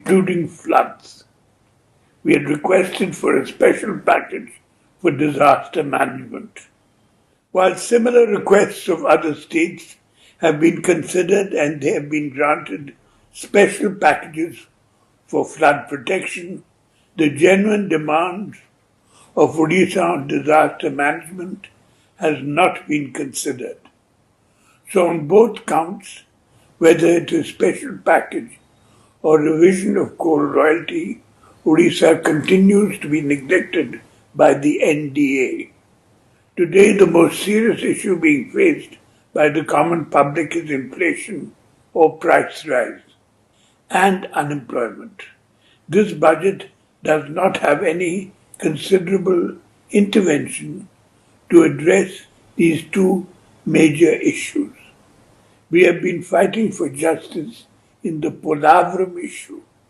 including floods. We had requested for a special package for disaster management. While similar requests of other states have been considered and they have been granted special packages for flood protection, the genuine demand of Odisha on disaster management has not been considered. So on both counts, whether it is special package or revision of coal royalty, Odisha continues to be neglected by the NDA. Today, the most serious issue being faced by the common public is inflation or price rise and unemployment. This budget does not have any considerable intervention to address these two major issues. We have been fighting for justice in the Polavaram issue.